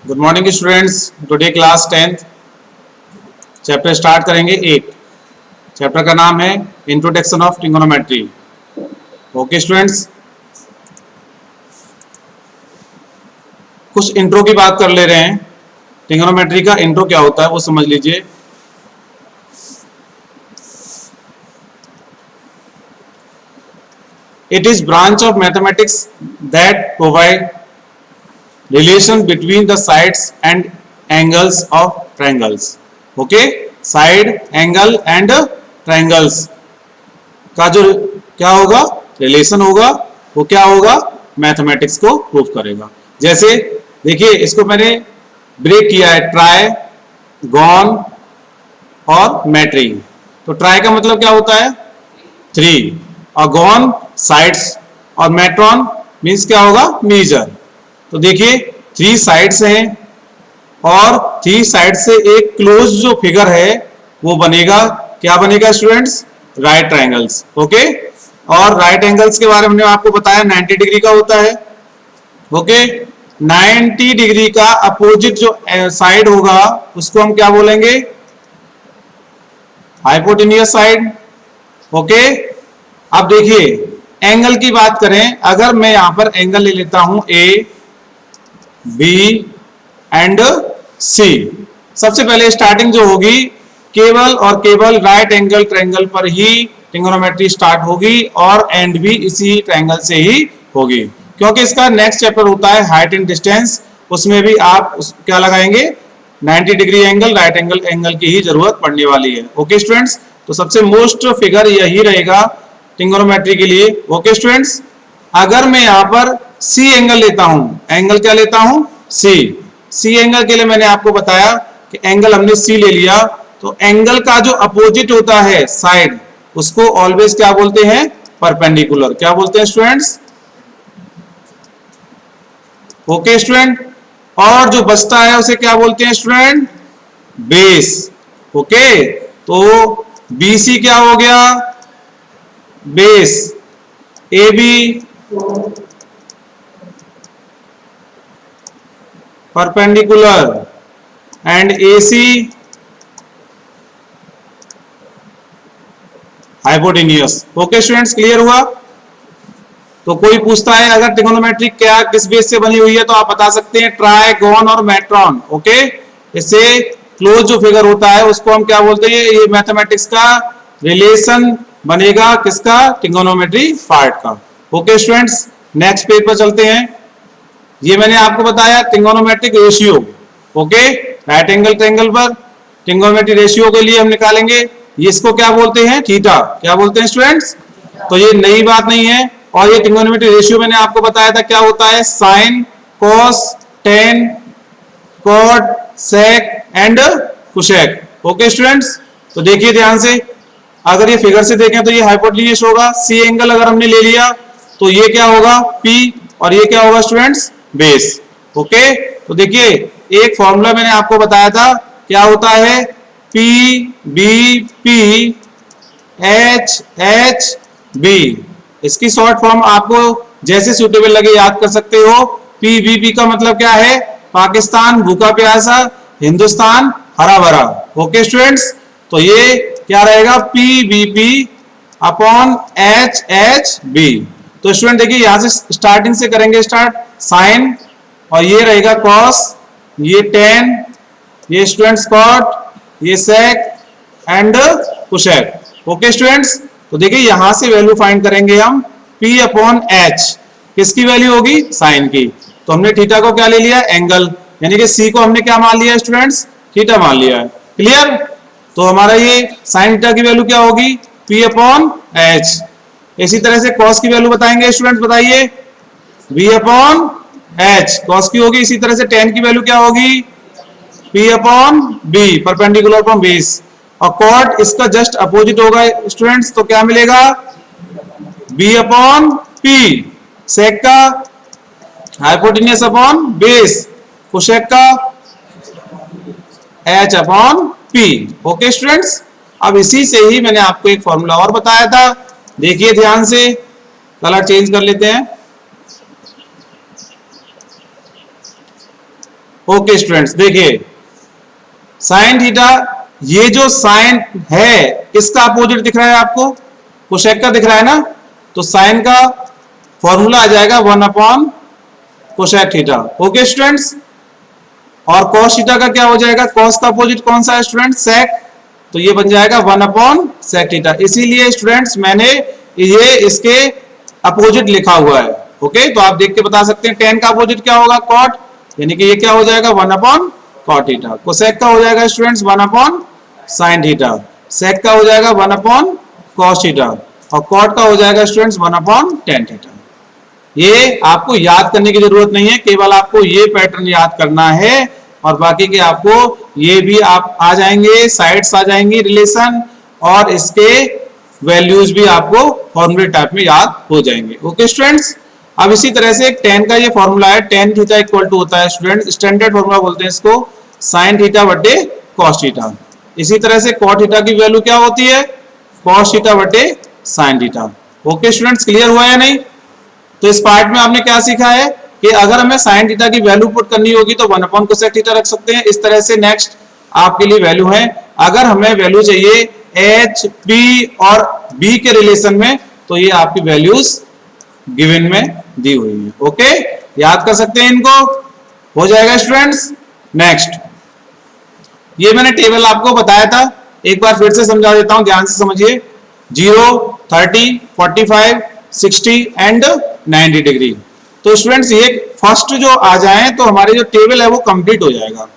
Good morning students. Today class 10th chapter start करेंगे 8। Chapter का नाम है introduction of trigonometry. Okay students, कुछ इंट्रो की बात कर ले रहे हैं। ट्रिगोनोमेट्री का इंट्रो क्या होता है वो समझ लीजिए। It is branch of mathematics that provide relation between the sides and angles of triangles. Okay, side, angle and triangles का जो क्या होगा रिलेशन होगा वो क्या होगा मैथमेटिक्स को प्रूव करेगा। जैसे देखिए इसको मैंने ब्रेक किया है ट्राई, गॉन और मैट्री। तो ट्राई का मतलब क्या होता है 3 और गॉन साइड्स और मैट्रॉन मींस क्या होगा मेजर। तो देखिए 3 साइड्स हैं और 3 साइड से एक क्लोज जो फिगर है वो बनेगा, क्या बनेगा स्टूडेंट्स, राइट ट्रायंगल्स। ओके, और राइट एंगल्स के बारे में हमने आपको बताया 90 डिग्री का होता है। ओके, 90 डिग्री का अपोजिट जो साइड होगा उसको हम क्या बोलेंगे, हाइपोटेन्यूस साइड। ओके, अब देखिए एंगल की बात करें, अगर मैं यहां पर एंगल ले लेता हूं ए, बी एंड सी। सबसे पहले स्टार्टिंग जो होगी केवल और केवल राइट एंगल ट्रायंगल पर ही ट्रिगोनोमेट्री स्टार्ट होगी और एंड भी इसी ट्रायंगल से ही होगी, क्योंकि इसका नेक्स्ट चैप्टर होता है हाइट एंड डिस्टेंस। उसमें भी आप क्या लगाएंगे 90 डिग्री एंगल, राइट एंगल की ही जरूरत पड़ने वाली है। ओके स्टूडेंट्स, तो सबसे मोस्ट फिगर यही रहेगा ट्रिगोनोमेट्री के लिए। ओके स्टूडेंट्स, अगर मैं यहां पर सी एंगल लेता हूं, एंगल क्या लेता हूं सी एंगल के लिए मैंने आपको बताया कि एंगल हमने सी ले लिया, तो एंगल का जो अपोजिट होता है साइड उसको ऑलवेज क्या बोलते हैं, परपेंडिकुलर। क्या बोलते हैं स्टूडेंट्स, ओके स्टूडेंट, और जो बचता है उसे क्या बोलते हैं स्टूडेंट, बेस। ओके, तो बीसी क्या हो गया, base. A B perpendicular and A C hypotenuse. Okay students, clear हुआ। तो कोई पूछता है अगर ट्रिगोनोमेट्री क्या किस बेस से बनी हुई है तो आप बता सकते हैं ट्राई, गॉन और मैट्रॉन। ओके, इससे क्लोज जो फिगर होता है उसको हम क्या बोलते हैं, ये मैथमेटिक्स का रिलेशन बनेगा किसका, ट्रिगोनोमेट्री पार्ट का। ओके स्टूडेंट्स, नेक्स्ट पेज पर चलते हैं। ये मैंने आपको बताया trigonometric ratio. Okay, right angle triangle पर ट्रिगोनोमेट्रिक रेशियो के लिए हम निकालेंगे, ये इसको क्या बोलते हैं, थीटा। क्या बोलते हैं स्टूडेंट्स, तो ये नई बात नहीं है। और ये ट्रिगोनोमेट्रिक रेशियो मैंने आपको बताया था क्या होता है, sine, cos, tan, cot, sec and cosec. Okay students, तो देखिए ध्यान से, अगर ये फिगर से देखें तो ये हाइपोटेन्यूस होगा। सी एंगल अगर हमने ले लिया तो ये क्या होगा पी, और ये क्या होगा स्टूडेंट्स, बेस। ओके, तो देखिए एक फॉर्मूला मैंने आपको बताया था, क्या होता है, P B P H H B. इसकी शॉर्ट फॉर्म आपको जैसे सूटेबल लगे याद कर सकते हो। पी बी पी का मतलब क्या है, पाकिस्तान भूखा प्यासा, हिंदुस्तान हरा भरा। ओके स्टूडेंट्स, तो ये क्या रहेगा, P B P upon H H B. तो स्टूडेंट देखिए यहां से स्टार्टिंग से करेंगे स्टार्ट, साइन और ये रहेगा कॉस, ये टेन, ये स्टूडेंट्स कॉट, ये सेक एंड कोसेक। ओके स्टूडेंट्स, तो देखिए यहां से वैल्यू फाइंड करेंगे हम P अपॉन एच, किसकी वैल्यू होगी, साइन की। तो हमने थीटा को क्या ले लिया, एंगल, यानी कि C को हमने क्या मान लिया स्टूडेंट्स, थीटा मान लिया है। क्लियर, तो हमारा ये साइन थीटा की वैल्यू क्या होगी, P अपॉन एच। इसी तरह से कॉस की वैल्यू बताएंगे स्टूडेंट्स, बताइए, V अपॉन एच, कॉस की होगी। इसी तरह से टेन की वैल्यू क्या होगी, P upon B, perpendicular from base. और कॉट इसका जस्ट अपोजिट होगा स्टूडेंट्स, तो क्या मिलेगा, B अपॉन P। सेक का हाइपोटेन्यूस अपॉन बेस, कोसेक का H upon P। Okay students, अब इसी से ही मैंने आपको एक फॉर्मूला और बताया था, देखिए ध्यान से, कलर चेंज कर लेते हैं। ओके स्टूडेंट्स, देखिए साइन थीटा, ये जो साइन है इसका अपोजिट दिख रहा है आपको, कोसेक का दिख रहा है ना, तो साइन का फॉर्मूला आ जाएगा 1 upon cosec theta. Okay students, और कॉस थीटा का क्या हो जाएगा, कॉस का अपोजिट कौन सा है स्टूडेंट, सेक, तो ये बन जाएगा 1 अपॉन सेक थीटा। इसीलिए स्टूडेंट्स मैंने ये इसके अपोजिट लिखा हुआ है। ओके, तो आप देख के बता सकते हैं टेन का अपोजिट क्या होगा, कॉट, यानी कि ये क्या हो जाएगा 1 अपॉन कॉट थीटा। कोसेक का हो जाएगा स्टूडेंट्स 1 अपॉन साइन थीटा, सेक का हो जाएगा 1 अपॉन कॉस थीटा, और कॉट का हो जाएगा स्टूडेंट्स 1 अपॉन टेन थीटा। ये आपको याद करने की जरूरत नहीं है, केवल आपको ये पैटर्न याद करना है, और बाकी के आपको ये भी आप आ जाएंगे, साइड्स आ जाएंगी रिलेशन, और इसके वैल्यूज भी आपको फॉर्मूले टाइप में याद हो जाएंगे। ओके स्टूडेंट्स, अब इसी तरह से टेन का ये फॉर्मूला है, टेन थीटा इक्वल टू होता है स्टूडेंट, स्टैंडर्ड फॉर्मूला बोलते हैं इसको, साइन थीटा बटे कॉस थीटा। इसी तरह से कॉट थीटा की वैल्यू क्या होती है, कॉस थीटा बटे sine theta. Okay students, clear हुआ या नहीं? तो इस पार्ट में आपने क्या सीखा है कि अगर हमें साइन थीटा की वैल्यू पुट करनी होगी तो 1 अपॉन कोसेक थीटा रख सकते हैं। इस तरह से नेक्स्ट आपके लिए वैल्यू है, अगर हमें वैल्यू चाहिए एच, पी और बी के रिलेशन में, तो ये आपकी वैल्यूज गिवन में दी हुई है। ओके, याद कर सकते हैं इनको, हो जाएगा स्टूडेंट्स। नेक्स्ट, ये मैंने टेबल आपको बताया था, एक बार फिर से समझा देता हूं, ध्यान से समझिए। 0, 30, 45, 60 एंड 90 डिग्री। तो स्टूडेंट्स ये फर्स्ट जो आ जाए तो हमारे जो टेबल है वो कंप्लीट हो जाएगा।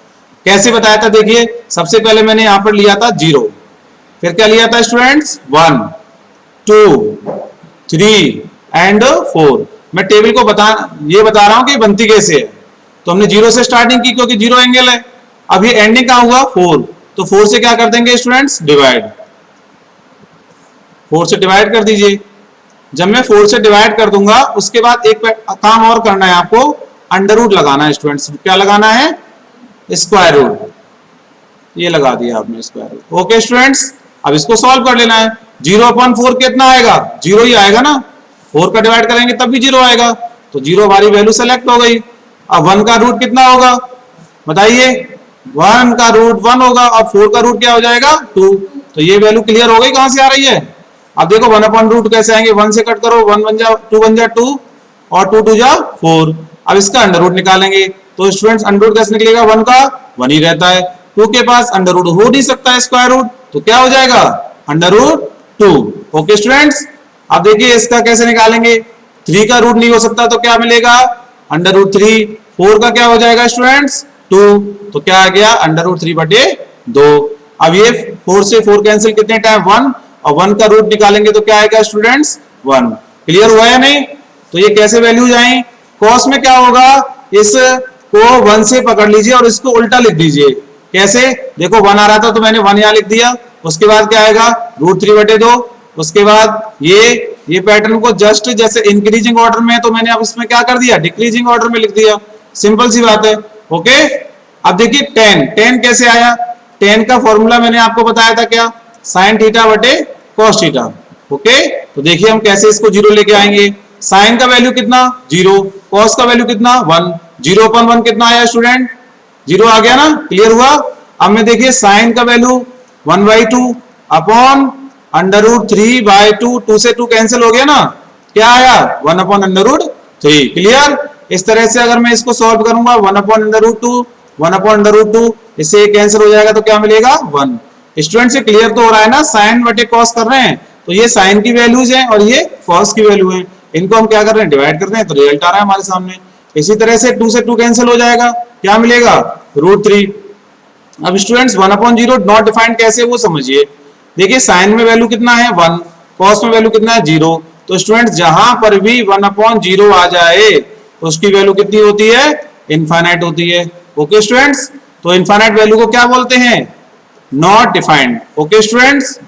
कैसे बताया था, देखिए सबसे पहले मैंने यहां पर लिया था 0, फिर क्या लिया था स्टूडेंट्स 1, 2, 3 एंड 4। मैं टेबल को ये बता रहा हूं कि बनती कैसे है। तो हमने 0 से स्टार्टिंग की क्योंकि 0 एंगल है। अब ये एंडिंग कहां हुआ 4, तो 4 से क्या कर देंगे स्टूडेंट्स, डिवाइड, 4 से डिवाइड कर दीजिए। जब मैं 4 से डिवाइड कर दूंगा उसके बाद एक काम और करना है आपको, अंडर रूट लगाना है स्टूडेंट्स। क्या लगाना है, स्क्वायर रूट, ये लगा दिया आपने स्क्वायर रूट। ओके स्टूडेंट्स, अब इसको सॉल्व कर लेना है। 0 अपॉन 4 कितना आएगा, 0 ही आएगा ना, 4 का डिवाइड करेंगे तब भी 0 आएगा, तो 0 हमारी वैल्यू सेलेक्ट हो गई। अब 1 का रूट कितना होगा बताइए, 1 का रूट 1 होगा, और 4 का रूट क्या हो जाएगा 2, तो ये वैल्यू क्लियर हो गई कहां से आ रही है। अब देखो 1 अपॉन रूट कैसे आएंगे, 1 से कट करो, 1 बन जा 2 बन जा 2 और 2 2 जा 4। अब इसका अंडर रूट निकालेंगे, तो स्टूडेंट्स अंडर रूट कैसे निकलेगा, 1 का 1 ही रहता है, 2 के पास अंडर रूट हो नहीं सकता है स्क्वायर रूट, तो क्या हो जाएगा अंडर रूट 2। ओके स्टूडेंट्स, अब देखिए इसका कैसे निकालेंगे, 3 का रूट नहीं हो सकता तो क्या मिलेगा अंडर रूट 3, 4 का क्या हो जाएगा स्टूडेंट्स 2, तो क्या आ गया अंडर रूट 3 बटे 2। अब ये 4 से 4 कैंसिल कितने टाइम 1, और 1 का रूट निकालेंगे तो क्या आएगा स्टूडेंट्स 1। क्लियर हुआ या नहीं? तो ये कैसे वैल्यूज आई, कॉस में क्या होगा, इस को 1 से पकड़ लीजिए और इसको उल्टा लिख दीजिए। कैसे, देखो 1 आ रहा था तो मैंने 1 यहां लिख दिया, उसके बाद क्या आएगा रूट 3 बटे 2, उसके बाद ये पैटर्न को जस्ट जैसे इंक्रीजिंग ऑर्डर में है तो मैंने अब इसमें क्या कर दिया डिक्रीजिंग ऑर्डर में लिख दिया, सिंपल सी बात है। ओके, अब देखिए 10 कैसे आया, 10 का फॉर्मूला मैंने आपको बताया था क्या, साइन थीटा बटे कॉस थीटा। ओके, तो देखिए हम कैसे इसको 0 लेके आएंगे, साइन का वैल्यू कितना 0, कॉस का वैल्यू कितना 1, 0 अपॉन 1 कितना आया स्टूडेंट 0 आ गया ना, क्लियर हुआ। अब मैं देखिए साइन का वैल्यू 1/2 अपॉन अंडर रूट 3/2, 2 से 2 कैंसिल हो गया ना, क्या आया 1 अपॉन अंडर रूट 3। क्लियर, इस तरह से अगर मैं इसको सॉल्व करूंगा 1 upon under root 2, 1 upon under root 2, इससे कैंसिल हो जाएगा तो क्या मिलेगा 1। स्टूडेंट से क्लियर तो हो रहा है ना, साइन बटे कॉस कर रहे हैं तो ये साइन की वैल्यूज हैं और ये कॉस की वैल्यू है, इनको हम क्या कर रहे हैं डिवाइड कर रहे हैं तो रिजल्ट आ रहा है हमारे सामने। इसी तरह से 2 से 2 कैंसिल हो जाएगा, क्या मिलेगा रूट 3। अब स्टूडेंट्स 1/0 नॉट डिफाइंड कैसे वो समझिए, देखिए साइन में वैल्यू कितना है 1, कॉस में वैल्यू कितना है 0, तो स्टूडेंट्स जहां पर भी 1/0 आ जाए तो उसकी वैल्यू कितनी होती है इनफाइनाइट होती है। ओके स्टूडेंट्स, तो इनफाइनाइट वैल्यू को क्या बोलते हैं not defined. Okay students,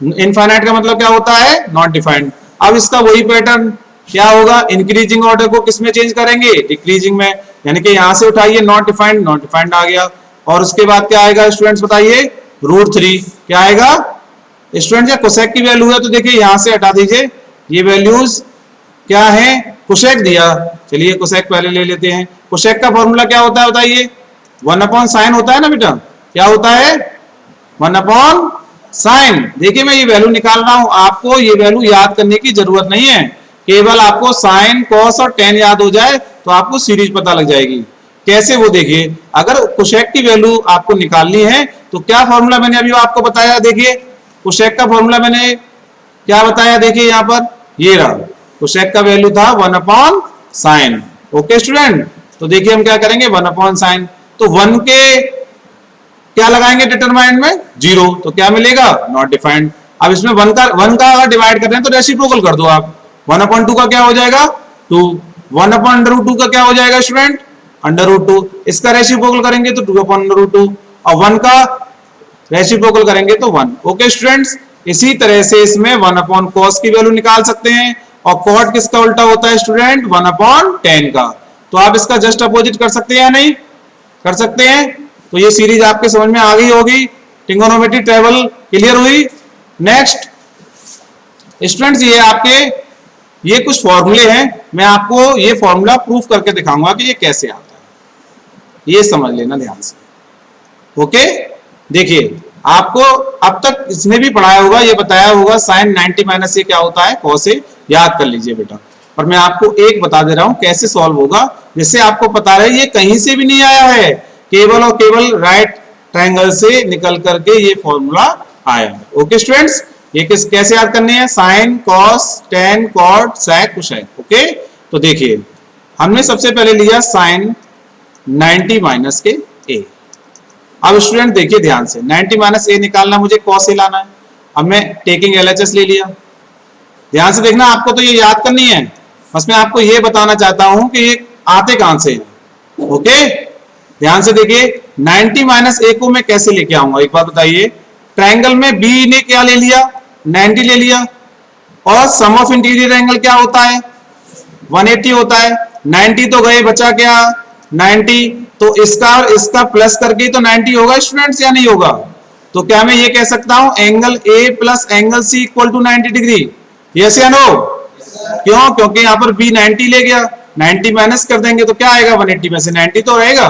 infinite का मतलब क्या होता है नॉट डिफाइंड। अब इसका वही पैटर्न क्या होगा, इंक्रीजिंग ऑर्डर को किस में चेंज करेंगे डिक्रीजिंग में, यानी कि यहां से उठाइए नॉट डिफाइंड आ गया, और उसके बाद क्या आएगा स्टूडेंट्स बताइए रूट 3 क्या आएगा स्टूडेंट्स, या कोसेक की वैल्यू है तो देखिए यहां से हटा दीजिए, ये वैल्यूज क्या है कोसेक दिया, चलिए कोसेक पहले ले लेते हैं, कोशेक का फॉर्मूला क्या होता है बताइए? 1/sin होता है ना बेटा, क्या होता है? 1/sin। देखिए मैं ये वैल्यू निकाल रहा हूं, आपको ये वैल्यू याद करने की जरूरत नहीं है, केवल आपको साइन कॉस और टेन याद हो जाए तो आपको सीरीज पता लग जाएगी। कैसे वो देखिए, अगर कोशेक की वैल्यू आपको निकालनी है तो क्या फॉर्मूला मैंने अभी आपको बताया, देखिए कोशेक का फॉर्मूला मैंने क्या बताया, देखिए यहां पर ये रहा, कोशेक का वैल्यू था 1/sin। ओके स्टूडेंट, तो देखिए हम क्या करेंगे 1/sin, तो 1 के क्या लगाएंगे डिटरमाइनेंट में 0, तो क्या मिलेगा नॉट डिफाइंड। अब इसमें 1 का अगर डिवाइड कर रहे हैं तो रेसिप्रोकल कर दो आप, 1/2 का क्या हो जाएगा 2, 1/√2 का क्या हो जाएगा स्टूडेंट √2, इसका रेसिप्रोकल करेंगे तो 2/√2 और 1 का रेसिप्रोकल करेंगे तो 1। ओके स्टूडेंट्स, इसी तरह से इसमें 1/cos की वैल्यू निकाल सकते हैं, और cot किसका उल्टा होता है स्टूडेंट 1/tan का, तो आप इसका जस्ट अपोजिट कर सकते हैं या नहीं कर सकते हैं। तो ये सीरीज आपके समझ में आ गई होगी, ट्रिगोनोमेट्री ट्रेवल क्लियर हुई। नेक्स्ट स्टूडेंट्स, ये आपके ये कुछ फॉर्मूले हैं, मैं आपको ये फॉर्मूला प्रूफ करके दिखाऊंगा कि ये कैसे आता है, ये समझ लेना ध्यान से। ओके, देखिए आपको अब तक इसने भी पढ़ाया होगा, ये बताया होगा साइन 90 माइनस ए क्या होता है cos ए, याद कर लीजिए बेटा। और मैं आपको एक बता दे रहा हूं कैसे सॉल्व होगा, जिससे आपको पता रहे ये कहीं से भी नहीं आया है, केवल और केवल राइट ट्रायंगल से निकल करके ये फॉर्मूला आया है। ओके स्टूडेंट्स, ये कैसे याद करने हैं, sine cos tan cot sec cosec. Okay, तो देखिए हमने सबसे पहले लिया साइन 90 माइनस के ए। अब स्टूडेंट देखिए ध्यान से, 90 माइनस ए निकालना, मुझे cos ए लाना है। अब मैं टेकिंग LHS ले लिया, ध्यान से देखना, आपको तो ये याद करनी है, बस मैं आपको ये बताना चाहता हूं कि ये आते कहां से हैं। ओके, ध्यान से देखिए 90 माइनस ए को मैं कैसे लेके आऊंगा, एक बात बताइए। ट्रायंगल में बी ने क्या ले लिया 90 ले लिया, और सम ऑफ इंटीरियर एंगल क्या होता है 180 होता है, 90 तो गए, बचा क्या 90, तो इसका और इसका प्लस करके तो 90 होगा स्टूडेंट्स या नहीं होगा। तो क्या मैं ये कह सकता हूं angle A plus angle C equal to 90 degree, yes या नो? क्यों? क्योंकि यहाँ पर बी 90 ले गया, 90 माइनस कर देंगे तो क्या आएगा 180 में से 90 तो रहेगा।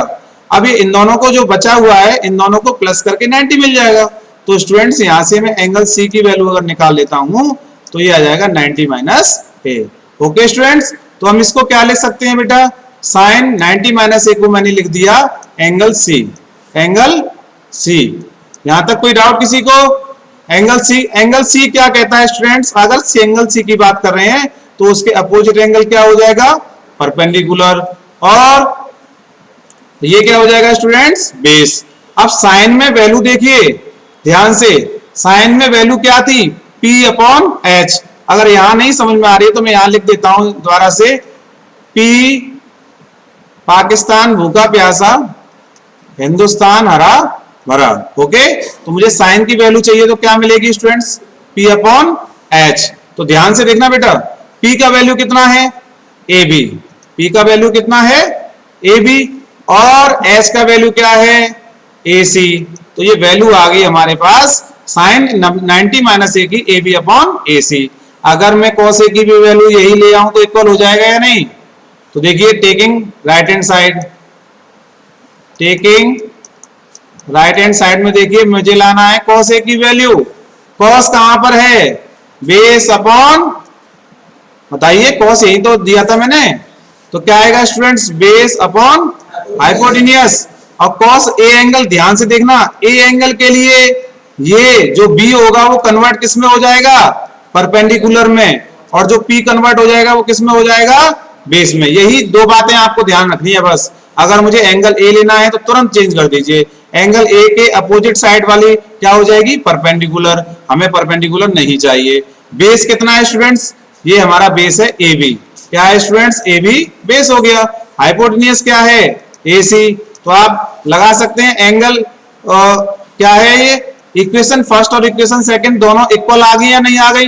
अभी इन दोनों को जो बचा हुआ है इन दोनों को प्लस करके 90 मिल जाएगा। तो स्टूडेंट्स यहां से मैं एंगल सी की वैल्यू अगर निकाल लेता हूं तो ये आ जाएगा 90 माइनस ए। ओके स्टूडेंट्स, तो हम इसको क्या लिख सकते हैं बेटा, साइन 90 माइनस ए को मैंने लिख दिया एंगल सी, एंगल सी। यहां तक कोई डाउट किसी को? एंगल सी क्या कहता है स्टूडेंट्स, अगर एंगल सी की बात कर रहे हैं तो उसके अपोजिट एंगल क्या हो जाएगा परपेंडिकुलर, और ये क्या हो जाएगा स्टूडेंट्स बेस। अब साइन में वैल्यू देखिए ध्यान से, साइन में वैल्यू क्या थी P/H। अगर यहां नहीं समझ में आ रही है तो मैं यहां लिख देता हूं दोबारा से, P पाकिस्तान भूखा प्यासा, हिंदुस्तान हरा भरा। ओके, तो मुझे साइन की वैल्यू चाहिए तो क्या मिलेगी स्टूडेंट्स P/H। तो ध्यान से देखना बेटा, P का वैल्यू कितना है AB, P का वैल्यू कितना है AB, और H का वैल्यू क्या है AC। तो ये वैल्यू आ गई हमारे पास साइन 90 माइनस ए की AB/AC। अगर मैं cos ए की भी वैल्यू यही ले आऊं तो इक्वल हो जाएगा या नहीं? तो देखिए taking right hand side, taking right hand side में देखिए मुझे लाना है cos ए की वैल्यू। cos कहां पर है बेस अपॉन, बताइए cos यही तो दिया था मैंने, तो क्या आएगा स्टूडेंट्स बेस अपॉन हाइपोटेन्यूस। और cos ए एंगल ध्यान से देखना, ए एंगल के लिए ये जो B होगा वो कन्वर्ट किस में हो जाएगा परपेंडिकुलर में, और जो P कन्वर्ट हो जाएगा वो किस में हो जाएगा बेस में। यही दो बातें आपको ध्यान रखनी है बस। अगर मुझे एंगल ए लेना है तो तुरंत चेंज कर दीजिए, एंगल ए के अपोजिट साइड वाली क्या हो जाएगी परपेंडिकुलर, हमें परपेंडिकुलर नहीं चाहिए। बेस कितना है स्टूडेंट्स, ये हमारा बेस है AB, क्या है स्टूडेंट्स AB बेस हो गया। हाइपोटेन्यूस क्या है AC, तो आप लगा सकते हैं एंगल क्या है ये, इक्वेशन फर्स्ट और इक्वेशन सेकंड दोनों इक्वल आ गई या नहीं आ गई?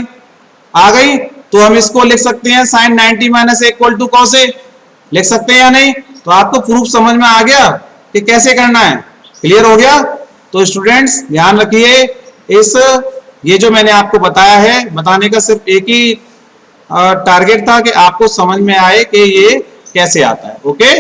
आ गई, तो हम इसको लिख सकते हैं sine 90 minus A equal to cos A, लिख सकते हैं या नहीं? तो आपको प्रूफ समझ में आ गया कि कैसे करना है, क्लियर हो गया। तो स्टूडेंट्स ध्यान रखिए, इस ये जो मैंने आपको बताया है बताने का सिर्फ एक ही टारगेट था कि आपको समझ में आए कि ये कैसे आता है। ओके,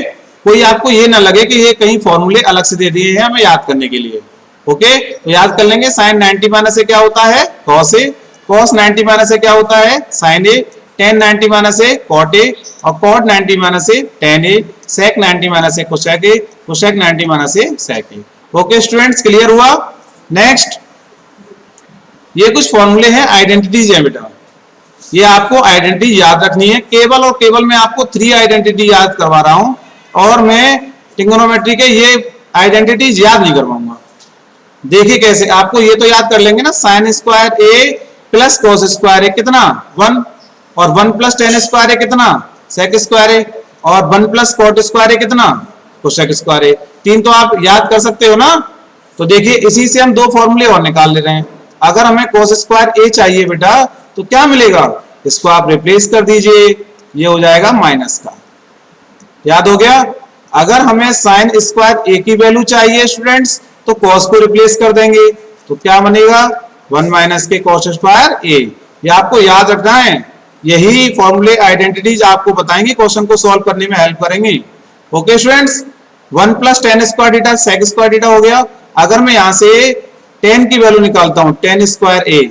कोई आपको ये ना लगे कि ये कहीं फॉर्मूले अलग से दे दिए हैं हमें याद करने के लिए। ओके, तो याद कर लेंगे साइन 90 माइनस ए क्या होता है, cos A, cos 90 minus A क्या होता है, sine A, tan 90 minus A cot A, और cot 90 minus A tan A, sec 90 minus A cosec A, cosec 90 minus A sec A. Okay students, clear हुआ। Next, ये कुछ फॉर्मूले हैं, identities है बेटा, ये आपको आइडेंटिटी याद रखनी है। केवल और केवल मैं आपको 3 आइडेंटिटी याद करवा रहा हूं, और मैं ट्रिग्नोमेट्री के ये आइडेंटिटीज याद नहीं करवाऊंगा। देखिए कैसे, आपको ये तो याद कर लेंगे ना, साइन स्क्वायर ए प्लस कॉस स्क्वायर ए कितना 1, और 1 प्लस टेन स्क्वायर ए कितना सेक स्क्वायर ए, और 1 प्लस कॉट स्क्वायर ए कितना कोसेक स्क्वायर ए। 3 तो आप याद कर सकते हो ना। तो देखिए इसी से हम 2 फॉर्मूले और निकाल ले रहे हैं। अगर हमें कॉस स्क्वायर ए चाहिए बेटा तो क्या मिलेगा, इसको आप रिप्लेस कर दीजिए, ये हो जाएगा माइनस का, याद हो गया। अगर हमें साइन स्क्वायर ए की वैल्यू चाहिए स्टूडेंट्स तो कॉस को रिप्लेस कर देंगे, तो क्या बनेगा 1 माइनस के कॉस स्क्वायर ए। ये आपको याद रखना है, यही फॉर्मूले आइडेंटिटीज आपको बताएंगे, क्वेश्चन को सॉल्व करने में हेल्प करेंगी। Okay students, 1 plus tan square theta sec square theta हो गया। अगर मैं यहां से 10 की वैल्यू निकालता हूं, 10 स्क्वायर ए,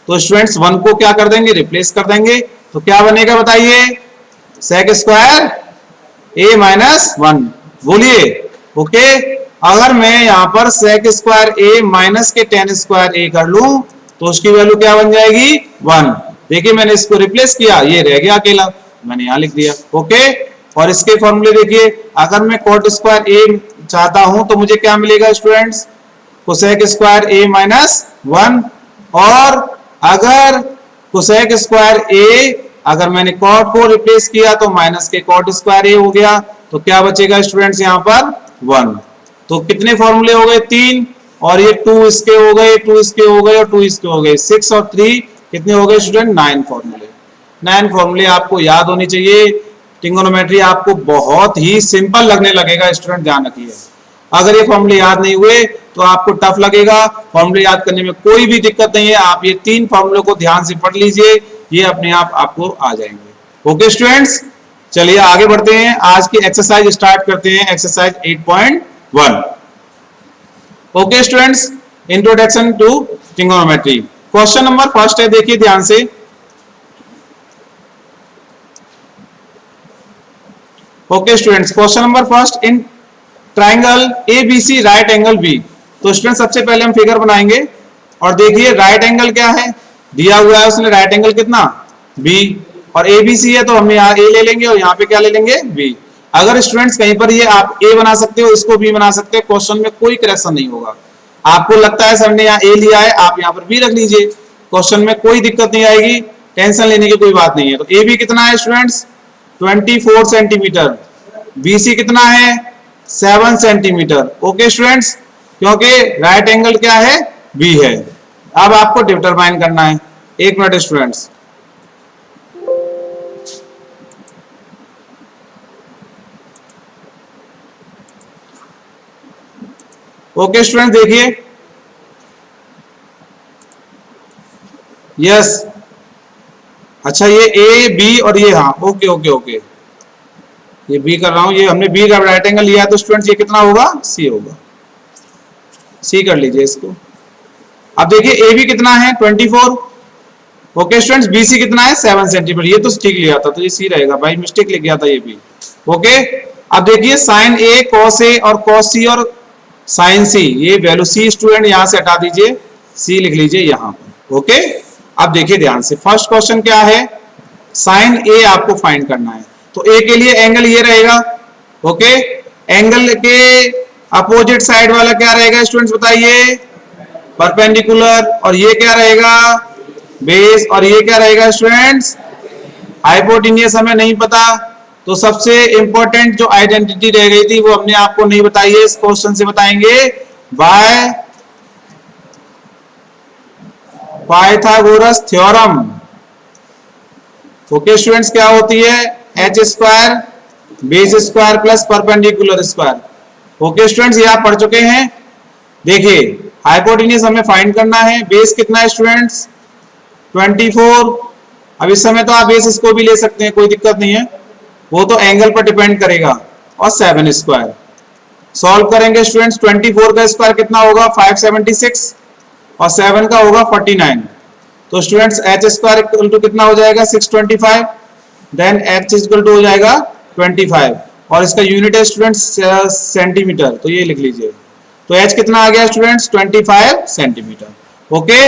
तो स्टूडेंट्स 1 को क्या कर देंगे, रिप्लेस कर देंगे, तो क्या बनेगा बताइए, सेक स्क्वायर ए माइनस 1। बोलिए ओके। अगर मैं यहां पर सेक स्क्वायर ए माइनस के 10 स्क्वायर ए कर लूं तो उसकी वैल्यू क्या बन जाएगी 1। देखिए मैंने इसको रिप्लेस किया, ये रह गया अकेला, मैंने यहां लिख दिया। ओके, और इसके फॉर्मूले देखिए, अगर मैं कॉट स्क्वायर ए चाहता हूं तो मुझे क्या मिलेगा स्टूडेंट्स, कोसेक स्क्वायर ए माइनस 1, और अगर कोसेक स्क्वायर ए, अगर मैंने कॉट को रिप्लेस किया तो माइनस के कॉट स्क्वायर ए हो गया, तो क्या बचेगा स्टूडेंट्स यहाँ पर 1। तो कितने फॉर्मूले हो गए 3, और ये 2 इसके हो गए, 2 इसके हो गए, और 2 इसके हो गए, 6 और 3 कितने हो गए स्टूडेंट 9 फॉर्मूले। 9 फॉर्मूले आपको याद होनी चाहिए। ट्रिग्नोमेट्री आपको बहुत ही सिंपल लगने लगेगा स्टूडेंट, ध्यान रखिए। अगर ये फॉर्मूले याद नहीं हुए तो आपको टफ लगेगा, फॉर्मूले याद करने में कोई भी दिक्कत नहीं है। आप ये 3 फॉर्मूलों को ध्यान से पढ़ लीजिए, ये अपने आप आपको आ जाएंगे। ओके स्टूडेंट्स, चलिए आगे बढ़ते हैं, आज की एक्सरसाइज स्टार्ट करते हैं, exercise 8.1। Okay students, introduction to trigonometry. Question number first है, देखिए ध्यान से। Okay students, question number first, in triangle ABC right angle B। तो स्टूडेंट सबसे पहले हम फिगर बनाएंगे, और देखिए राइट एंगल क्या है, दिया हुआ है उसने राइट एंगल कितना B, और ABC है तो हम यहाँ A ले लेंगे और यहाँ पे क्या ले लेंगे B। अगर स्टूडेंट्स कहीं पर ये आप A बना सकते हो, इसको B बना सकते हो, क्वेश्चन में कोई करेक्शन नहीं होगा। आपको लगता है सर ने यहाँ A लिया है, आप यहाँ पर B रख लीजिए, क्वेश्चन में कोई दिक्कत नहीं आएगी, टेंशन लेने की कोई बात नहीं है। तो AB कितना है स्टूडेंट्स 24 सेंटीमीटर, BC कितना है 7 सेंटीमीटर। ओके स्टूडेंट्स, क्योंकि राइट एंगल क्या है B है। अब आपको डिटरमाइन करना है, 1 मिनट स्टूडेंट्स। ओके स्टूडेंट, देखिए यस, अच्छा ये A B और ये, हाँ ओके ओके ओके, ये B कर रहा हूं, ये हमने B का राइट एंगल लिया है, तो स्टूडेंट्स ये कितना होगा C होगा, C कर लीजिए इसको। अब देखिए AB कितना है 24। ओके स्टूडेंट्स, BC कितना है 7 सेंटीमीटर, ये तो ठीक लिया था, तो ये C रहेगा, भाई मिस्टेक लिख गया था ये भी। ओके, अब देखिए साइन A cos A और cos C और साइन C, ये वैल्यू C स्टूडेंट यहां से हटा दीजिए, C लिख लीजिए यहां पर। ओके, अब देखिए ध्यान से, फर्स्ट क्वेश्चन क्या है, साइन A आपको फाइंड करना है। तो A के लिए एंगल ये रहेगा। ओके, एंगल के अपोजिट साइड वाला क्या रहेगा स्टूडेंट्स बताइए, परपेंडिकुलर, और ये क्या रहेगा बेस, और ये क्या रहेगा स्टूडेंट्स हाइपोटेन्यूस। हमें नहीं पता, तो सबसे इंपॉर्टेंट जो आइडेंटिटी रह गई थी वो हमने आपको नहीं बताई है, इस क्वेश्चन से बताएंगे, bye Pythagoras theorem. Okay students, क्या होती है H square base square plus perpendicular square. Okay students, ये आप पढ़ चुके हैं। देखिए हाइपोटेन्यूस हमें फाइंड करना है, बेस कितना है स्टूडेंट्स 24। अब इस समय तो आप बेस इसको भी ले सकते हैं, कोई दिक्कत नहीं है, वो तो एंगल पर डिपेंड करेगा। और 7 स्क्वायर। सॉल्व करेंगे स्टूडेंट्स, 24 का स्क्वायर कितना होगा 576 और 7 का होगा 49। तो students H square equal to कितना हो जाएगा 625, देन एच इक्वल टू हो जाएगा 25 और इसका यूनिट है स्टूडेंट्स सेंटीमीटर, तो ये लिख लीजिए। तो एच कितना आ गया स्टूडेंट्स 25 सेंटीमीटर। ओके,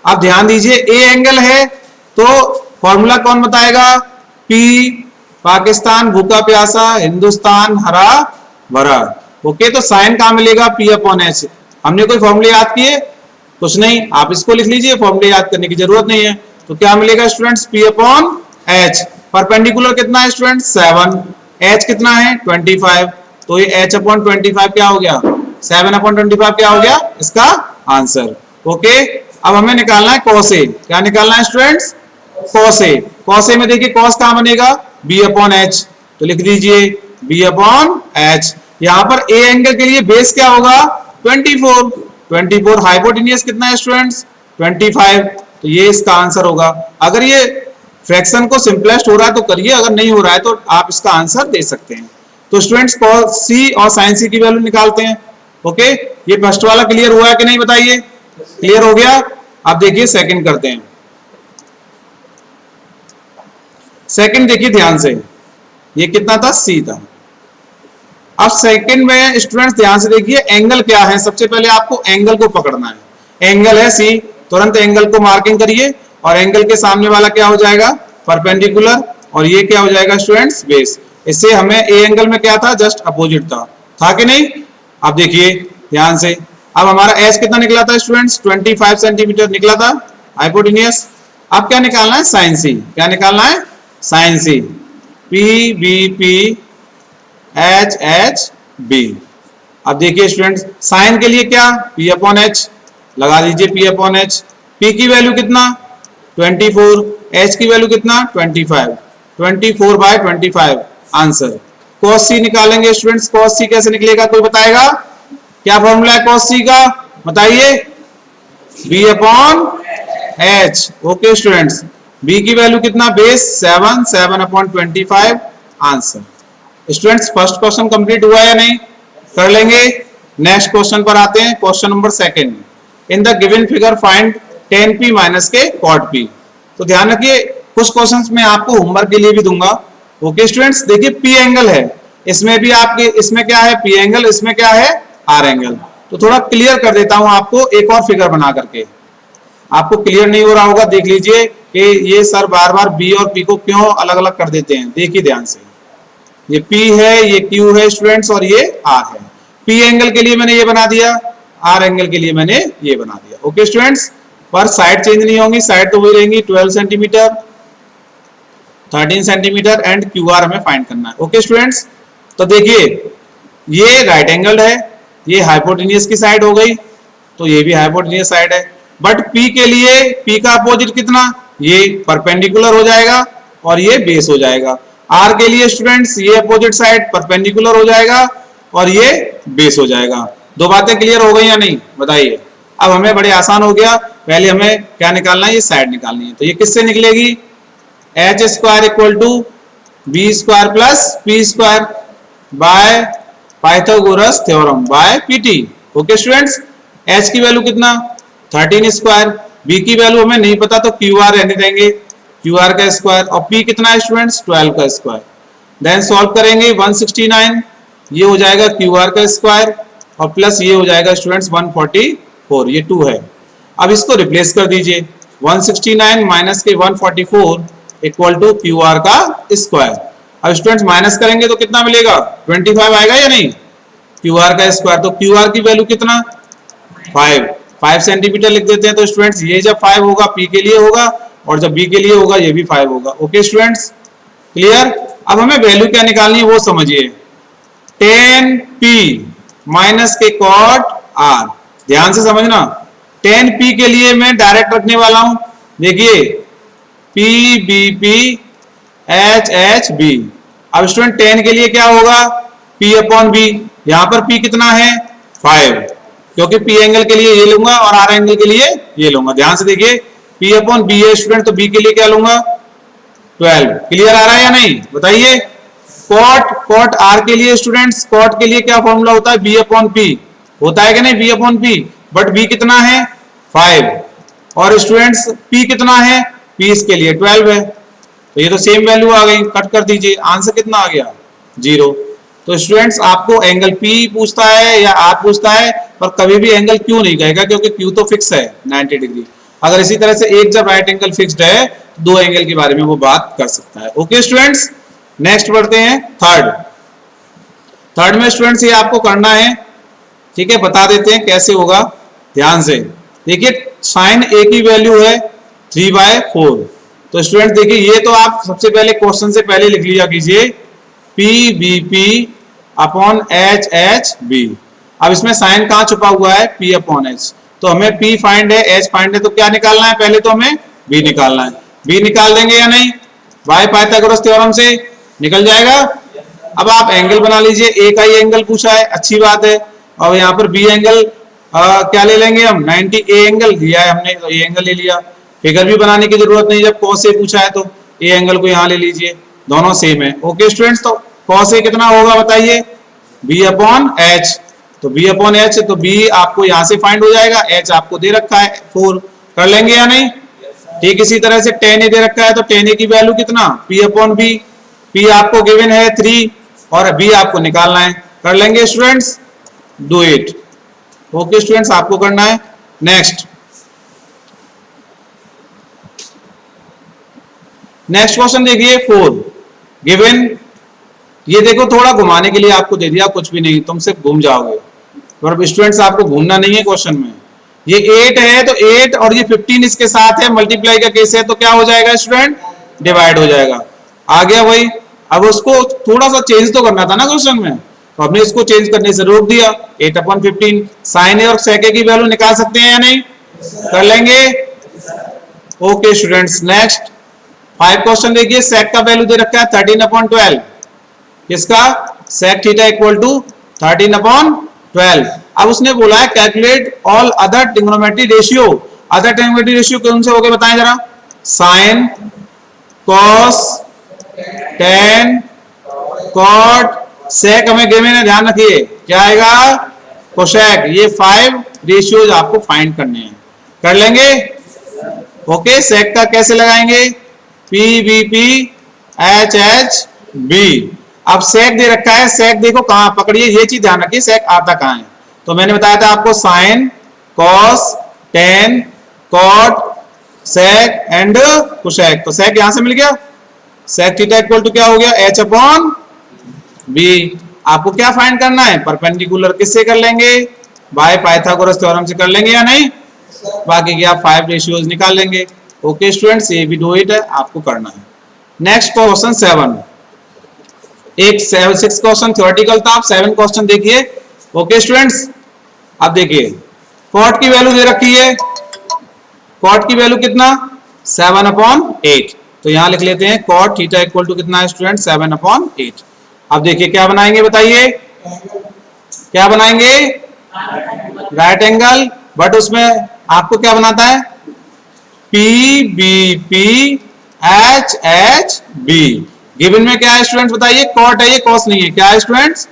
अब ध्यान दीजिए ए एंगल है तो फॉर्मूला कौन बताएगा, पी पाकिस्तान भूखा प्यासा, हिंदुस्तान हरा भरा। ओके, तो साइन कहां मिलेगा पी अपॉन एच। हमने कोई फॉर्मूले याद किए कुछ नहीं, आप इसको लिख लीजिए, फॉर्मूले याद करने की जरूरत नहीं है। तो क्या मिलेगा students P upon H. Perpendicular कितना है स्टूडेंट्स 7, एच कितना है 25, तो ये एच अपॉन 25 क्या हो गया 7 अपॉन 25 क्या हो गया इसका आंसर। ओके, अब हमें निकालना है कॉस ए। क्या निकालना है students cos A. Cos A में देखिए कॉस कहां बनेगा बी अपॉन एच, तो लिख दीजिए बी अपॉन एच। यहां पर ए एंगल के लिए बेस क्या होगा 24 हाइपोटेन्यूज कितना है स्टूडेंट्स 25, तो ये इसका आंसर होगा। अगर ये फ्रैक्शन को सिंपलेस्ट हो रहा है तो करिए, अगर नहीं हो रहा है तो आप इसका आंसर दे सकते हैं। तो स्टूडेंट्स कॉस सी और साइन सी की वैल्यू निकालते हैं। ओके, ये फर्स्ट वाला क्लियर हुआ है कि नहीं बताइए, क्लियर हो गया। अब देखिए सेकंड करते हैं। सेकंड देखिए ध्यान से, ये कितना था सी था। अब सेकंड में स्टूडेंट्स ध्यान से देखिए एंगल क्या है, सबसे पहले आपको एंगल को पकड़ना है। एंगल है सी, तुरंत एंगल को मार्किंग करिए और एंगल के सामने वाला क्या हो जाएगा परपेंडिकुलर और ये क्या हो जाएगा स्टूडेंट्स बेस। इससे हमें ए एंगल में क्या था जस्ट अपोजिट था कि नहीं। अब देखिए ध्यान से, अब हमारा एच कितना निकला था स्टूडेंट्स 25 सेंटीमीटर निकला था हाइपोटेन्यूज। अब क्या निकालना है साइन सी। क्या निकालना है sine C, P B P H H B. अब देखिए स्टूडेंट्स साइन के लिए क्या पी अपॉन एच लगा दीजिए, पी अपॉन एच। पी की वैल्यू कितना 24, एच की वैल्यू कितना 25, 24/25 आंसर। कॉस सी निकालेंगे स्टूडेंट्स, कॉस सी कैसे निकलेगा कोई बताएगा, क्या फॉर्मूला है कॉस सी का बताइए, B upon H. Okay students, B की वैल्यू कितना base 7/25 answer. Students first question complete हुआ या नहीं, कर लेंगे। नेक्स्ट क्वेश्चन पर आते हैं, question number second. In the given figure find tan p minus के cot p। तो ध्यान रखिए कुछ क्वेश्चंस मैं आपको होमवर्क के लिए भी दूंगा। ओके स्टूडेंट्स, देखिए p एंगल है, इसमें भी आपके इसमें क्या है p एंगल, इसमें क्या है r एंगल। तो थोड़ा क्लियर कर देता हूं आपको एक और फिगर बना करके, आपको क्लियर नहीं हो रहा होगा देख लीजिए कि ये सर बार बार b और p को क्यों अलग अलग कर देते हैं। देखिए ध्यान से, ये P है, ये Q है स्टूडेंट्स और ये R है। P एंगल के लिए मैंने ये बना दिया, R एंगल के लिए मैंने ये बना दिया। ओके स्टूडेंट्स, पर साइड चेंज नहीं होंगी, साइड तो वही रहेंगी 12 सेंटीमीटर 13 सेंटीमीटर एंड QR हमें फाइंड करना है। ओके स्टूडेंट्स, तो देखिए ये राइट एंगल है, ये हाइपोटेन्यूज की साइड हो गई, तो ये भी हाइपोटेन्यूज साइड है। बट P के लिए P का अपोजिट कितना, ये परपेंडिकुलर हो जाएगा और ये बेस हो जाएगा। R के लिए स्टूडेंट्स ये अपोजिट साइड परपेंडिकुलर हो जाएगा और ये बेस हो जाएगा। दो बातें क्लियर हो गई या नहीं बताइए। अब हमें बड़े आसान हो गया, पहले हमें क्या निकालना है, ये साइड निकालनी है। तो ये किससे निकलेगी, H square equal to B square plus P square by Pythagoras theorem by PT. Okay students, H की वैल्यू कितना 13 स्क्वायर, बी की वैल्यू हमें नहीं पता तो क्यू आर रहने देंगे, क्यू आर का स्क्वायर, और पी कितना है स्टूडेंट्स 12 का स्क्वायर। देन सॉल्व करेंगे 169, ये हो जाएगा क्यू आर का स्क्वायर और प्लस ये हो जाएगा स्टूडेंट्स 144, ये 2 है। अब इसको रिप्लेस कर दीजिए, 169 माइनस के 144 इक्वल टू क्यू आर का स्क्वायर। अब स्टूडेंट्स माइनस करेंगे तो कितना मिलेगा 25 आएगा या नहीं, क्यू आर का स्क्वायर। तो क्यू आर की वैल्यू कितना 5 सेंटीमीटर लिख देते हैं। तो स्टूडेंट्स ये जब 5 होगा पी के लिए होगा और जब बी के लिए होगा ये भी 5 होगा। Okay students, clear. अब हमें वैल्यू क्या निकालनी है वो समझिए, tan p माइनस के cot r। ध्यान से समझना, tan p के लिए मैं डायरेक्ट रखने वाला हूं, देखिए p b p h h b। अब स्टूडेंट tan के लिए क्या होगा p अपॉन b, यहां पर p कितना है 5, क्योंकि p एंगल के लिए ये लूंगा और r एंगल के लिए ये लूंगा। ध्यान से देखिए p अपॉन b है स्टूडेंट, तो b के लिए क्या लूंगा 12। क्लियर आ रहा है या नहीं बताइए, कॉट आर के लिए स्टूडेंट्स, कॉट के लिए क्या फॉर्मूला होता है, बी अपॉन पी होता है कि नहीं, B upon P, but B कितना है 5 और स्टूडेंट्स पी कितना है, पी इसके लिए 12 है, तो ये तो सेम वैल्यू आ गई, कट कर दीजिए, आंसर कितना आ गया 0। तो स्टूडेंट्स आपको एंगल पी पूछता है या आर पूछता है, पर कभी भी एंगल क्यू नहीं कहेगा, क्योंकि क्यू तो फिक्स है 90 डिग्री। अगर इसी तरह से एक जब राइट एंगल फिक्स्ड है तो दो एंगल के बारे में वो बात कर सकता है। ओके स्टूडेंट्स, नेक्स्ट बढ़ते हैं थर्ड में स्टूडेंट्स ये आपको करना है, ठीक है, बता देते हैं कैसे होगा, ध्यान से देखिए। साइन ए की वैल्यू है 3/4, तो स्टूडेंट देखिए ये तो आप सबसे पहले क्वेश्चन से पहले लिख लिया कीजिए P B P upon H H B. अब इसमें साइन कहां छुपा हुआ है, पी अपॉन एच, तो हमें पी फाइंड है, एच फाइंड है, तो क्या निकालना है, पहले तो हमें बी निकालना है। बी निकाल देंगे या नहीं, बाय पाइथागोरस थ्योरम से निकल जाएगा। अब आप एंगल बना लीजिए, ए का ही एंगल पूछा है, अच्छी बात है, और यहाँ पर बी एंगल क्या ले लेंगे हम, 90 ए एंगल दिया है हमने, तो ए एंगल ले लिया। फिगर भी बनाने की जरूरत नहीं, जब कॉस ए पूछा है तो ए एंगल को यहाँ ले लीजिए, दोनों सेम है। ओके स्टूडेंट्स, तो कॉस ए कितना होगा बताइए, बी अपॉन एच, तो बी अपॉन एच, तो बी आपको यहाँ से फाइंड हो जाएगा, एच आपको दे रखा है 4, कर लेंगे या नहीं। ठीक इसी तरह से tan ए दे रखा है, तो tan ए की वैल्यू कितना, p अपॉन बी, p आपको गिवन है 3 और b आपको निकालना है, कर लेंगे students, do it. Okay students, आपको करना है। नेक्स्ट क्वेश्चन देखिए 4 गिवन, ये देखो थोड़ा घुमाने के लिए आपको दे दिया, कुछ भी नहीं, तुम सिर्फ घूम जाओगे, पर स्टूडेंट्स आपको घूमना नहीं है क्वेश्चन में। ये 8 है तो 8 और ये 15 इसके साथ है, मल्टीप्लाई का केस है, तो क्या हो जाएगा स्टूडेंट, डिवाइड हो जाएगा, आ गया वही। अब उसको थोड़ा सा चेंज तो करना था ना क्वेश्चन में, तो हमने इसको चेंज करने से रोक दिया, 8/15। साइन ए और सेक ए की वैल्यू निकाल सकते हैं या नहीं, कर लेंगे। ओके स्टूडेंट्स, नेक्स्ट 5 क्वेश्चन देखिए, सेक का वैल्यू दे रखा है 13/12, किसका, सेक थीटा इक्वल टू 13/12। अब उसने बोला है calculate all other trigonometry ratio, other trigonometry ratio कौन से हो गए बताएं जरा, साइन, कॉस, टेन, कॉट, सेक हमें गिवन है, ध्यान रखिए क्या आएगा, कोसेक। ये 5 रेशियोज आपको फाइंड करने हैं, कर लेंगे। ओके, सेक का कैसे लगाएंगे, P B P H H B. अब सेक दे रखा है, सेक देखो कहां पकड़िए, ये चीज ध्यान रखिए, सेक आता कहां है, तो मैंने बताया था आपको sine, cos, tan, cot, sec and cosec, तो सेक यहां से मिल गया, सेक थीटा इक्वल टू क्या हो गया, एच अपॉन बी। आपको क्या फाइंड करना है, परपेंडिकुलर किससे कर लेंगे, बाय पाइथागोरस थ्योरम से कर लेंगे या नहीं, बाकी की आप 5 रेशियोज निकाल लेंगे। ओके स्टूडेंट्स, ये भी डू इट है, आपको करना है। नेक्स्ट क्वेश्चन 7, एक 6 क्वेश्चन थ्योरेटिकल था, आप 7 क्वेश्चन देखिए। ओके स्टूडेंट्स, अब देखिए कॉट की वैल्यू दे रखी है, कॉट की वैल्यू कितना, 7/8, तो यहां लिख लेते हैं कॉट थीटा इक्वल टू कितना है स्टूडेंट, 7/8। अब देखिए क्या बनाएंगे बताइए, क्या बनाएंगे, राइट एंगल, बट उसमें आपको क्या बनाता है, P B P H H B. Given में क्या है स्टूडेंट्स बताइए, कॉट है, ये कॉस नहीं है, क्या है स्टूडेंट्स,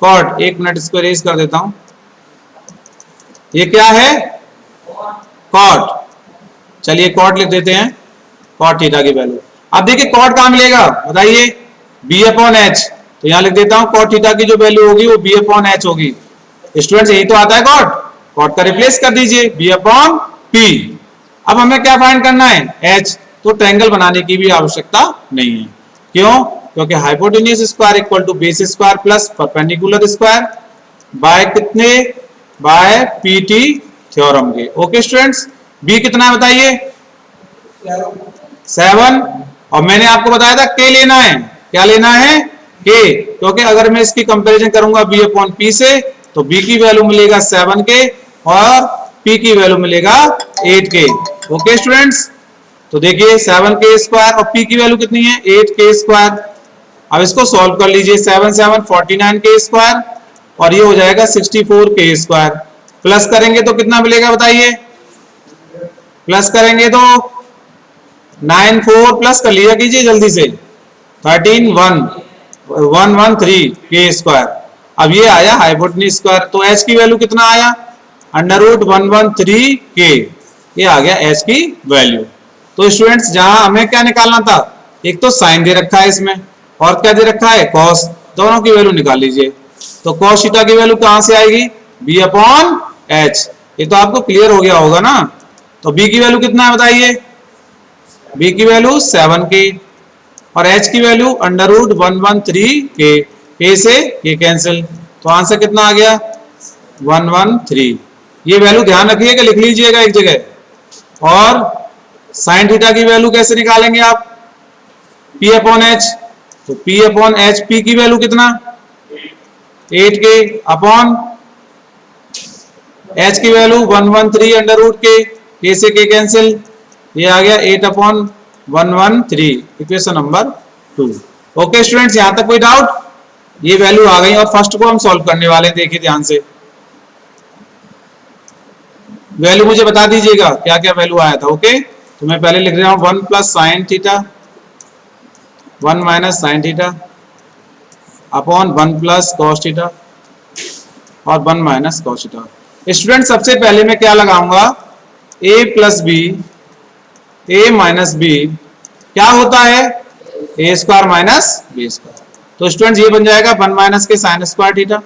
कॉट। एक मिनट इसको इरेज कर देता हूं, ये क्या है, कॉट, चलिए कॉट लिख देते हैं, कॉट थीटा की वैल्यू। अब देखिए कॉट कहां मिलेगा बताइए, बी अपॉन एच, तो यहां लिख देता हूं कॉट थीटा की जो वैल्यू होगी वो बी अपॉन एच होगी। स्टूडेंट्स यही तो आता है कॉट, कॉट का रिप्लेस कर दीजिए, बी अपॉन पी। अब हमें क्या फाइंड करना है, एच, तो ट्रायंगल बनाने की भी आवश्यकता नहीं है, क्यों, क्योंकि hypotenuse square equal to base square plus perpendicular square by कितने, बाय पीटी थ्योरम के। ओके स्टूडेंट्स, बी कितना है बताइए, 7, और मैंने आपको बताया था के लेना है, क्या लेना है, के, क्योंकि अगर मैं इसकी कंपैरिजन करूंगा बी अपॉन पी से, तो बी की वैल्यू मिलेगा 7 के और पी की वैल्यू मिलेगा 8 के। ओके स्टूडेंट्स, तो देखिए 7 के स्क्वायर और पी की वैल्यू कितनी है, 8 के स्क्वायर। अब इसको सॉल्व कर लीजिए, 7 7 49 के स्क्वायर और ये हो जाएगा 64 के स्क्वायर, प्लस करेंगे तो कितना मिलेगा बताइए, प्लस करेंगे तो 9 4 प्लस कर लिया कीजिए जल्दी से, 13 1, 113 के स्क्वायर। अब ये आया हाइपोटेन्यूज स्क्वायर, तो एच की वैल्यू कितना आया, अंडर रूट 113 के, ये आ गया एच की वैल्यू। तो स्टूडेंट्स जहां हमें क्या निकालना था, एक तो साइन दे रखा है इसमें और क्या दे रखा है कॉस, दोनों की वैल्यू निकाल लीजिए। तो कॉस थीटा की वैल्यू कहां से आएगी, बी अपॉन एच। ये तो आपको क्लियर हो गया होगा ना। तो बी की वैल्यू कितना है बताइए, बी की वैल्यू 7 के और एच की वैल्यू अंडर रूट 113 के से ये कैंसिल, तो आंसर कितना आ गया 113। ये वैल्यू ध्यान रखिएगा, लिख लीजिएगा एक जगह। और साइन थीटा की वैल्यू कैसे निकालेंगे आप, पी अपॉन एच, तो पी अपॉन एच, पी की वैल्यू कितना 8 के अपॉन एच की वैल्यू 113 अंडर रूट के से के कैंसिल, ये आ गया 8 upon 113, equation number 2। Okay students, यहां तक कोई डाउट, ये वैल्यू आ गई और फर्स्ट को हम सॉल्व करने वाले हैं, देखिए ध्यान से। वैल्यू मुझे बता दीजिएगा क्या क्या वैल्यू आया था। ओके, तो मैं पहले लिख रहा हूं 1 plus sine theta 1 minus sine theta upon 1 plus cos theta और 1 माइनस कॉस थीटा। स्टूडेंट सबसे पहले मैं क्या लगाऊंगा, a plus B, A minus B क्या होता है, A square minus B square. तो स्टूडेंट ये बन जाएगा 1 माइनस के साइन स्क्वायर थीटा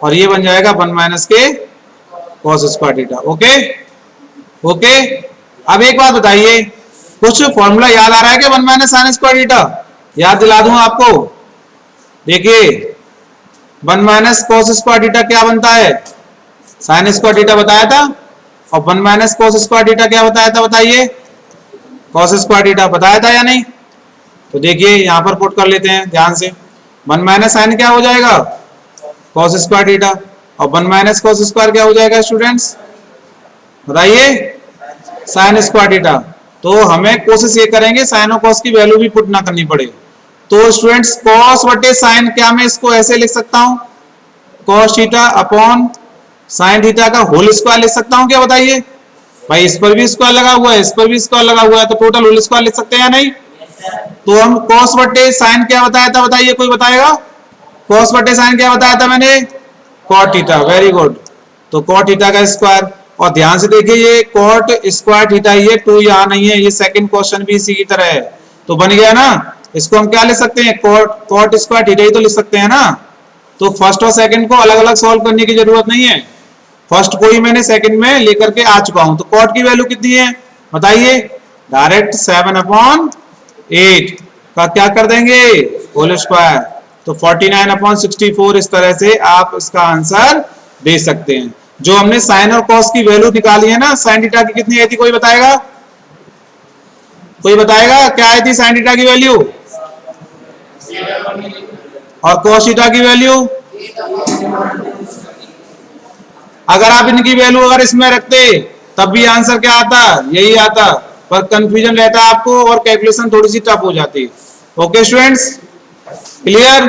और ये बन जाएगा 1 माइनस के cos square theta. Okay okay, अब एक बात बताइए, कुछ फॉर्मूला याद आ रहा है कि 1 माइनस साइन स्क्वायर थीटा, याद दिला दूं आपको। देखिए 1 माइनस कॉस स्क्वायर थीटा क्या बनता है, साइन स्क्वायर थीटा बताया था, और 1 माइनस कॉस स्क्वायर थीटा क्या बताया था, बताइए कॉस स्क्वायर थीटा बताया था या नहीं। तो देखिए यहां पर पुट कर लेते हैं ध्यान से, 1 माइनस साइन क्या हो जाएगा कॉस स्क्वायर थीटा और 1 माइनस कॉस स्क्वायर क्या हो जाएगा स्टूडेंट्स, बताइए साइन स्क्वायर थीटा। तो हमें कोशिश ये करेंगे साइन और कॉस की वैल्यू भी पुट ना करनी पड़े। तो स्टूडेंट्स कॉस बटे साइन, क्या मैं इसको ऐसे लिख सकता हूं, cos theta upon sine theta का होल स्क्वायर लिख सकता हूं क्या, बताइए भाई। इस पर भी स्क्वायर लगा हुआ है, इस पर भी स्क्वायर लगा हुआ है, तो टोटल होल स्क्वायर लिख सकते हैं या नहीं। तो हम कॉस बटे साइन क्या बताया था, बताइए कोई बताएगा, कॉस बटे साइन क्या बताया था मैंने, कॉट थीटा, वेरी गुड। तो कॉट थीटा का स्क्वायर, और ध्यान से देखिए ये कॉट स्क्वायर थीटा, ये 2 यहाँ नहीं है, ये सेकंड क्वेश्चन भी इसी की तरह है, तो बन गया ना। इसको हम क्या लिख सकते हैं, कॉट स्क्वायर थीटा ही तो लिख सकते हैं ना। तो फर्स्ट और सेकंड को अलग अलग सॉल्व करने की जरूरत नहीं है, फर्स्ट को ही मैंने सेकंड में लेकर के आ चुका हूं। तो कॉट की वैल्यू कितनी है बताइए, डायरेक्ट 7 अपॉन 8 का क्या कर देंगे होल स्क्वायर, तो 49 अपॉन 64। इस तरह से आप इसका आंसर दे सकते हैं। जो हमने साइन और कॉस की वैल्यू निकाली है ना, साइन थीटा की कितनी आई थी, कोई बताएगा, कोई बताएगा क्या आई थी साइन थीटा की वैल्यू, और कॉस थीटा की वैल्यू। अगर आप इनकी वैल्यू अगर इसमें रखते तब भी आंसर क्या आता, यही आता, पर कंफ्यूजन रहता आपको और कैलकुलेशन थोड़ी सी टफ हो जाती। Okay students, clear.